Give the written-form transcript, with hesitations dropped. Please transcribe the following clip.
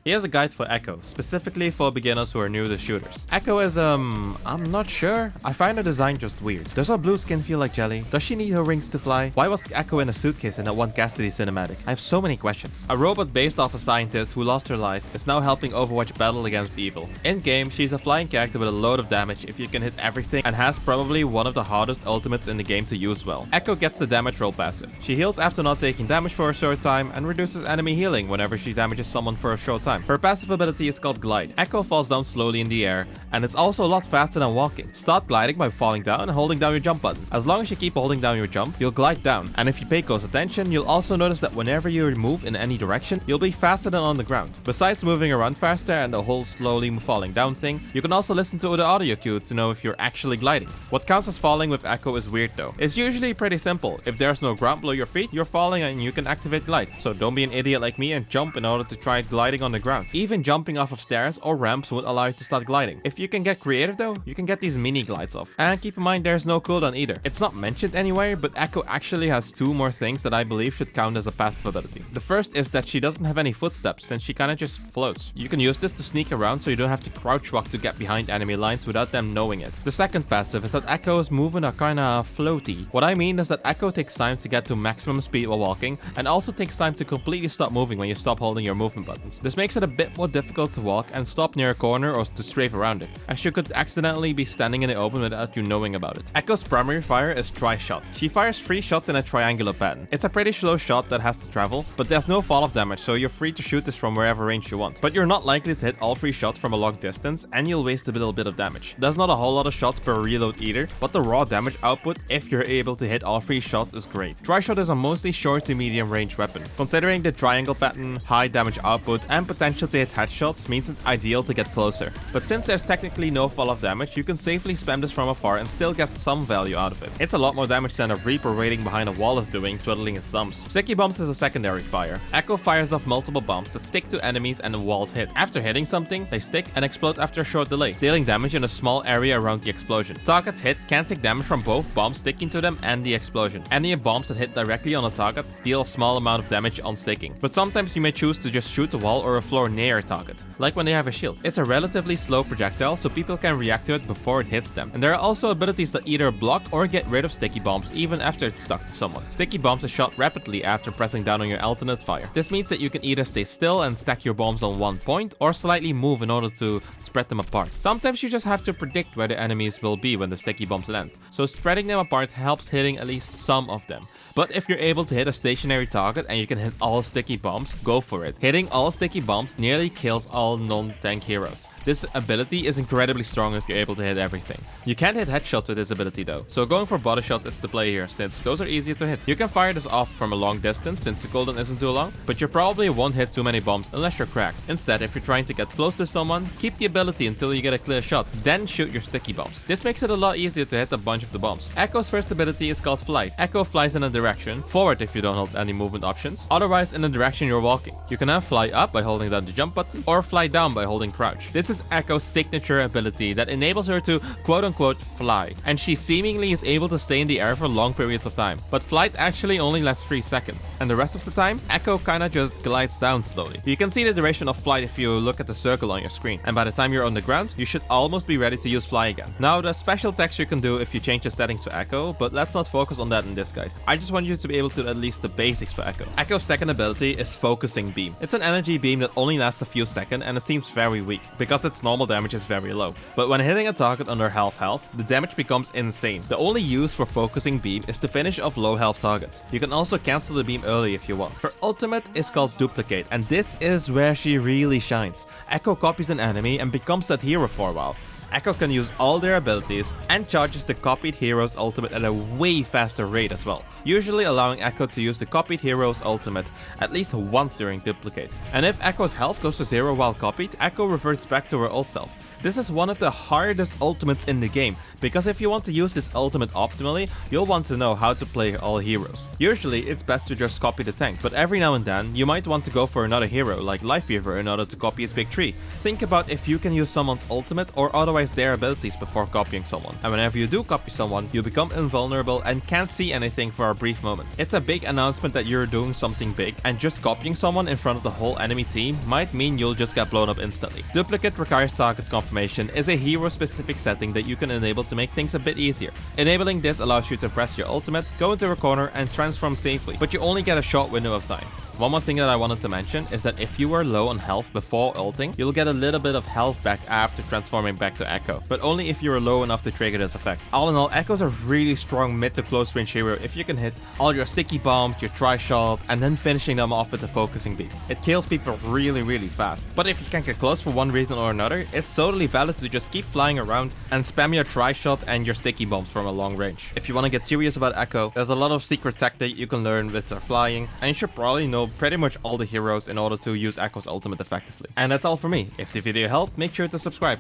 Here's a guide for Echo, specifically for beginners who are new to shooters. Echo is, I'm not sure. I find her design just weird. Does her blue skin feel like jelly? Does she need her wings to fly? Why was Echo in a suitcase in that one Cassidy cinematic? I have so many questions. A robot based off a scientist who lost her life is now helping Overwatch battle against evil. In-game, she's a flying character with a load of damage if you can hit everything and has probably one of the hardest ultimates in the game to use well. Echo gets the damage roll passive. She heals after not taking damage for a short time and reduces enemy healing whenever she damages someone for a short time. Her passive ability is called Glide. Echo falls down slowly in the air, and it's also a lot faster than walking. Start gliding by falling down and holding down your jump button. As long as you keep holding down your jump, you'll glide down. And if you pay close attention, you'll also notice that whenever you move in any direction, you'll be faster than on the ground. Besides moving around faster and the whole slowly falling down thing, you can also listen to the audio cue to know if you're actually gliding. What counts as falling with Echo is weird though. It's usually pretty simple. If there's no ground below your feet, you're falling and you can activate glide. So don't be an idiot like me and jump in order to try gliding on the ground. Even jumping off of stairs or ramps won't allow you to start gliding. If you can get creative though, you can get these mini glides off. And keep in mind there's no cooldown either. It's not mentioned anywhere, but Echo actually has two more things that I believe should count as a passive ability. The first is that she doesn't have any footsteps since she kinda just floats. You can use this to sneak around so you don't have to crouch walk to get behind enemy lines without them knowing it. The second passive is that Echo's movement are kinda floaty. What I mean is that Echo takes time to get to maximum speed while walking and also takes time to completely stop moving when you stop holding your movement buttons. This makes it a bit more difficult to walk and stop near a corner or to strafe around it, as you could accidentally be standing in the open without you knowing about it. Echo's primary fire is tri-shot. She fires 3 shots in a triangular pattern. It's a pretty slow shot that has to travel, but there's no fall of damage, so you're free to shoot this from wherever range you want. But you're not likely to hit all 3 shots from a long distance, and you'll waste a little bit of damage. There's not a whole lot of shots per reload either, but the raw damage output, if you're able to hit all 3 shots, is great. Tri-shot is a mostly short to medium range weapon. Considering the triangle pattern, high damage output, and potential to hit headshots means it's ideal to get closer. But since there's technically no fall of damage, you can safely spam this from afar and still get some value out of it. It's a lot more damage than a Reaper waiting behind a wall is doing, twiddling his thumbs. Sticky bombs is a secondary fire. Echo fires off multiple bombs that stick to enemies and the walls hit. After hitting something, they stick and explode after a short delay, dealing damage in a small area around the explosion. Targets hit can take damage from both bombs sticking to them and the explosion. Any bombs that hit directly on a target deal a small amount of damage on sticking, but sometimes you may choose to just shoot the wall or a floor near a target, like when they have a shield. It's a relatively slow projectile, so people can react to it before it hits them. And there are also abilities that either block or get rid of sticky bombs even after it's stuck to someone. Sticky bombs are shot rapidly after pressing down on your alternate fire. This means that you can either stay still and stack your bombs on one point, or slightly move in order to spread them apart. Sometimes you just have to predict where the enemies will be when the sticky bombs land, so spreading them apart helps hitting at least some of them. But if you're able to hit a stationary target and you can hit all sticky bombs, go for it. Hitting all sticky bombs nearly kills all non-tank heroes. This ability is incredibly strong if you're able to hit everything. You can't hit headshots with this ability though, so going for body shots is the play here since those are easier to hit. You can fire this off from a long distance since the cooldown isn't too long, but you probably won't hit too many bombs unless you're cracked. Instead, if you're trying to get close to someone, keep the ability until you get a clear shot, then shoot your sticky bombs. This makes it a lot easier to hit a bunch of the bombs. Echo's first ability is called Flight. Echo flies in a direction, forward if you don't hold any movement options, otherwise in the direction you're walking. You can now fly up by holding down the jump button, or fly down by holding crouch. This is Echo's signature ability that enables her to quote-unquote fly, and she seemingly is able to stay in the air for long periods of time. But flight actually only lasts 3 seconds, and the rest of the time, Echo kinda just glides down slowly. You can see the duration of flight if you look at the circle on your screen, and by the time you're on the ground, you should almost be ready to use fly again. Now, there's special text you can do if you change the settings for Echo, but let's not focus on that in this guide. I just want you to be able to at least the basics for Echo. Echo's second ability is Focusing Beam. It's an energy beam that only lasts a few seconds, and it seems very weak, because its normal damage is very low. But when hitting a target under half health, the damage becomes insane. The only use for Focusing Beam is to finish off low health targets. You can also cancel the beam early if you want. Her ultimate is called Duplicate, and this is where she really shines. Echo copies an enemy and becomes that hero for a while. Echo can use all their abilities and charges the copied hero's ultimate at a way faster rate as well, usually allowing Echo to use the copied hero's ultimate at least once during Duplicate. And if Echo's health goes to 0 while copied, Echo reverts back to her old self. This is one of the hardest ultimates in the game, because if you want to use this ultimate optimally, you'll want to know how to play all heroes. Usually, it's best to just copy the tank, but every now and then, you might want to go for another hero like Life Weaver in order to copy his big tree. Think about if you can use someone's ultimate or otherwise their abilities before copying someone. And whenever you do copy someone, you become invulnerable and can't see anything for a brief moment. It's a big announcement that you're doing something big, and just copying someone in front of the whole enemy team might mean you'll just get blown up instantly. Duplicate requires target confirmation is a hero-specific setting that you can enable to make things a bit easier. Enabling this allows you to press your ultimate, go into a corner, and transform safely, but you only get a short window of time. One more thing that I wanted to mention is that if you were low on health before ulting, you'll get a little bit of health back after transforming back to Echo, but only if you are low enough to trigger this effect. All in all, Echo's a really strong mid to close range hero if you can hit all your sticky bombs, your tri-shot, and then finishing them off with the focusing beam. It kills people really fast. But if you can't get close for one reason or another, it's totally valid to just keep flying around and spam your tri-shot and your sticky bombs from a long range. If you want to get serious about Echo, there's a lot of secret tech that you can learn with their flying, and you should probably know pretty much all the heroes in order to use Echo's ultimate effectively. And that's all for me. If the video helped, make sure to subscribe.